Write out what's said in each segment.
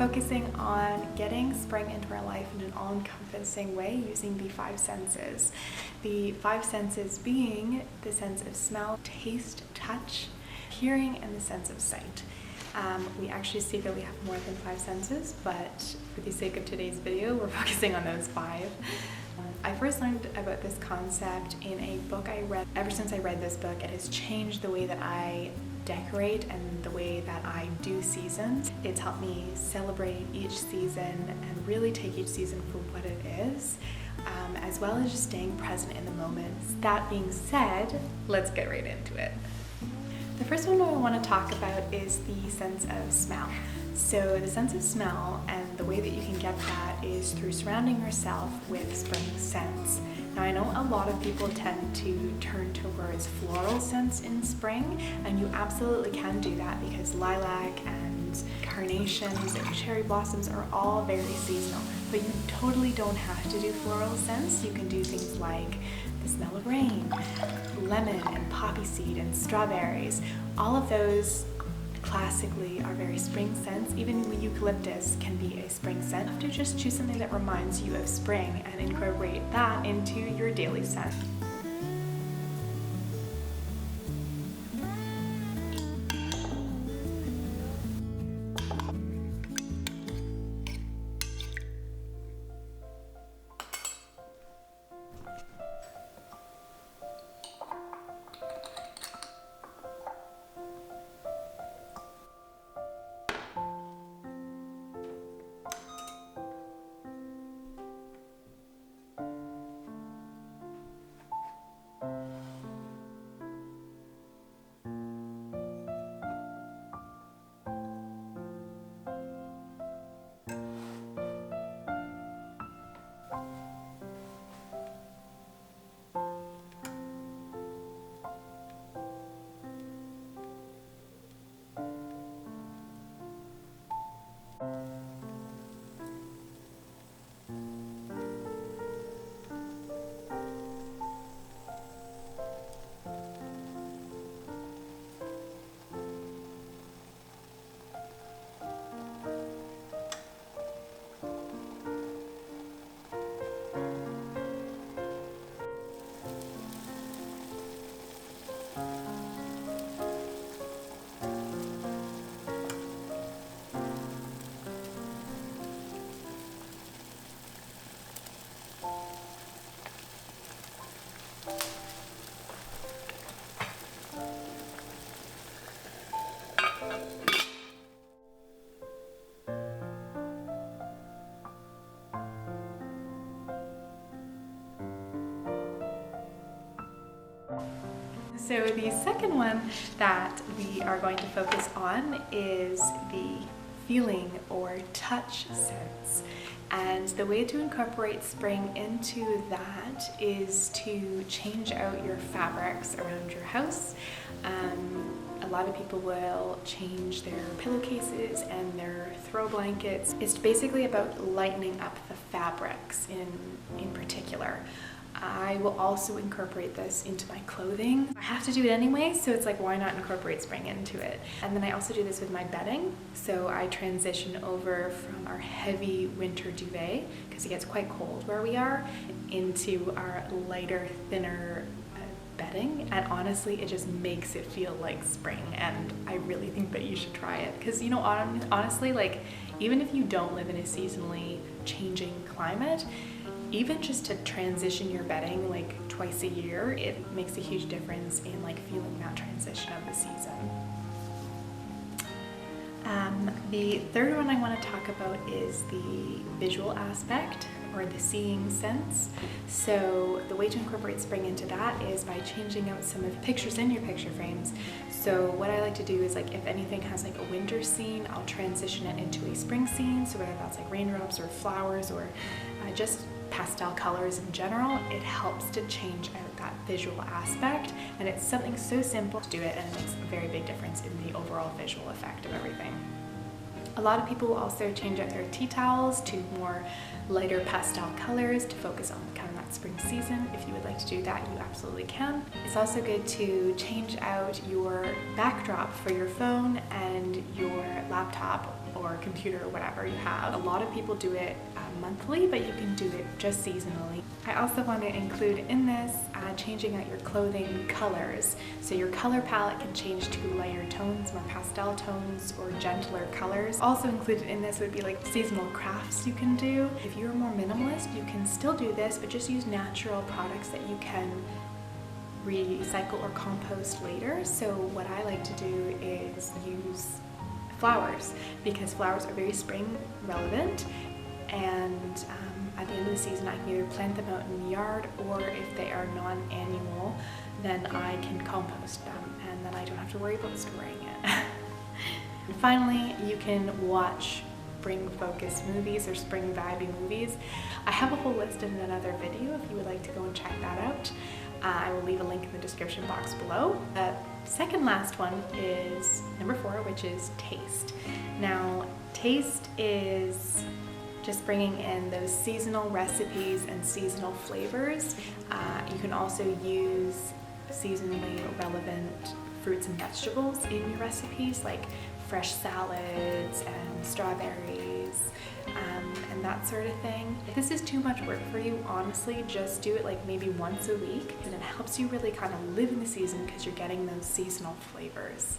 focusing on getting spring into our life in an all-encompassing way using the 5 senses. The 5 senses being the sense of smell, taste, touch, hearing, and the sense of sight. We actually secretly have more than 5 senses, but for the sake of today's video, we're focusing on those 5. I first learned about this concept in a book I read. Ever since I read this book, it has changed the way that I decorate and the way that I do seasons. It's helped me celebrate each season and really take each season for what it is, as well as just staying present in the moments. That being said, let's get right into it. The first one I want to talk about is the sense of smell. So the sense of smell, and the way that you can get that is through surrounding yourself with spring scents. Now I know a lot of people tend to turn towards floral scents in spring, and you absolutely can do that because lilac and carnations and cherry blossoms are all very seasonal. But you totally don't have to do floral scents. You can do things like the smell of rain, lemon and poppy seed and strawberries. All of those classically are very spring scents. Even eucalyptus can be a spring scent. You have to just choose something that reminds you of spring and incorporate that into your daily scent. So the second one that we are going to focus on is the feeling or touch sense. And the way to incorporate spring into that is to change out your fabrics around your house. A lot of people will change their pillowcases and their throw blankets. It's basically about lightening up the fabrics in particular. I will also incorporate this into my clothing. I have to do it anyway, so it's like, why not incorporate spring into it? And then I also do this with my bedding. So I transition over from our heavy winter duvet, because it gets quite cold where we are, into our lighter, thinner bedding. And honestly, it just makes it feel like spring. And I really think that you should try it. Because, you know, honestly, like, even if you don't live in a seasonally changing climate, even just to transition your bedding like twice a year, it makes a huge difference in like feeling that transition of the season. The third one I want to talk about is the visual aspect, or the seeing sense. So the way to incorporate spring into that is by changing out some of the pictures in your picture frames. So what I like to do is, like, if anything has like a winter scene, I'll transition it into a spring scene. So whether that's like raindrops or flowers or just pastel colors in general, it helps to change out that visual aspect. And it's something so simple to do it, and it makes a very big difference in the overall visual effect of everything. A lot of people will also change out their tea towels to more lighter pastel colors to focus on kind of that spring season. If you would like to do that, you absolutely can. It's also good to change out your backdrop for your phone and your laptop or computer or whatever you have. A lot of people do it monthly, but you can do it just seasonally. I also want to include in this changing out your clothing colors. So your color palette can change to lighter tones, more pastel tones, or gentler colors. Also included in this would be like seasonal crafts you can do. If you're more minimalist, you can still do this, but just use natural products that you can recycle or compost later. So what I like to do is use flowers, because flowers are very spring relevant, and at the end of the season I can either plant them out in the yard, or if they are non-annual, then I can compost them, and then I don't have to worry about storing it. And finally, you can watch spring focused movies or spring vibey movies. I have a whole list in another video if you would like to go and check that out. I will leave a link in the description box below. The second last one is number 4, which is taste. Now, taste is just bringing in those seasonal recipes and seasonal flavors. You can also use seasonally relevant fruits and vegetables in your recipes, like fresh salads and strawberries and that sort of thing. If this is too much work for you, honestly, just do it like maybe once a week, and it helps you really kind of live in the season because you're getting those seasonal flavors.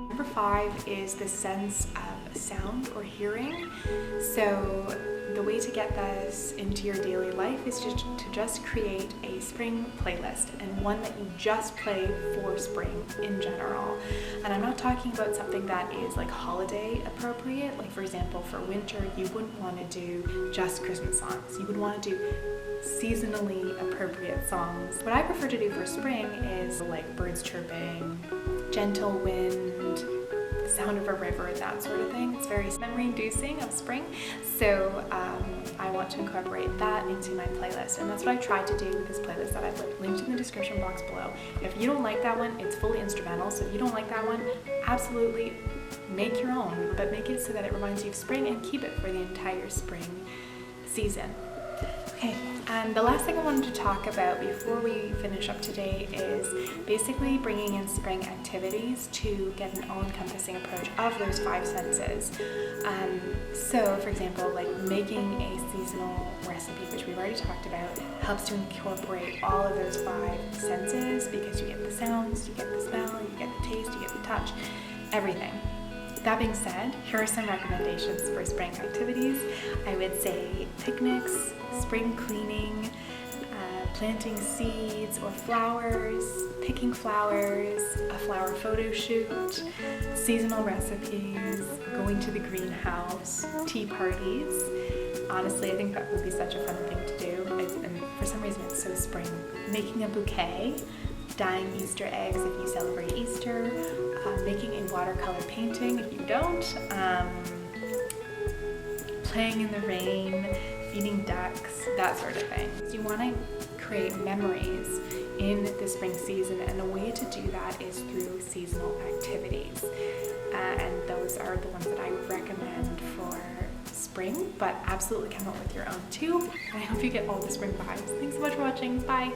Number 5 is the sense of sound or hearing. So the way to get this into your daily life is to just create a spring playlist, and one that you just play for spring in general. And I'm not talking about something that is like holiday appropriate. Like for example, for winter, you wouldn't want to do just Christmas songs. You would want to do seasonally appropriate songs. What I prefer to do for spring is like birds chirping, gentle wind, the sound of a river, that sort of thing. It's very memory inducing of spring. So I want to incorporate that into my playlist. And that's what I tried to do with this playlist that I've linked in the description box below. If you don't like that one, it's fully instrumental. So if you don't like that one, absolutely make your own, but make it so that it reminds you of spring and keep it for the entire spring season. Okay, and the last thing I wanted to talk about before we finish up today is basically bringing in spring activities to get an all-encompassing approach of those 5 senses. So for example, like making a seasonal recipe, which we've already talked about, helps to incorporate all of those 5 senses, because you get the sounds, you get the smell, you get the taste, you get the touch, everything. That being said, here are some recommendations for spring activities. I would say picnics, spring cleaning, planting seeds or flowers, picking flowers, a flower photo shoot, seasonal recipes, going to the greenhouse, tea parties. Honestly, I think that would be such a fun thing to do. And for some reason it's so spring. Making a bouquet, dyeing Easter eggs if you celebrate Easter, making a watercolor painting if you don't, playing in the rain, feeding ducks, that sort of thing. So you want to create memories in the spring season, and the way to do that is through seasonal activities. And those are the ones that I would recommend for spring, but absolutely come up with your own too. And I hope you get all the spring vibes. Thanks so much for watching. Bye.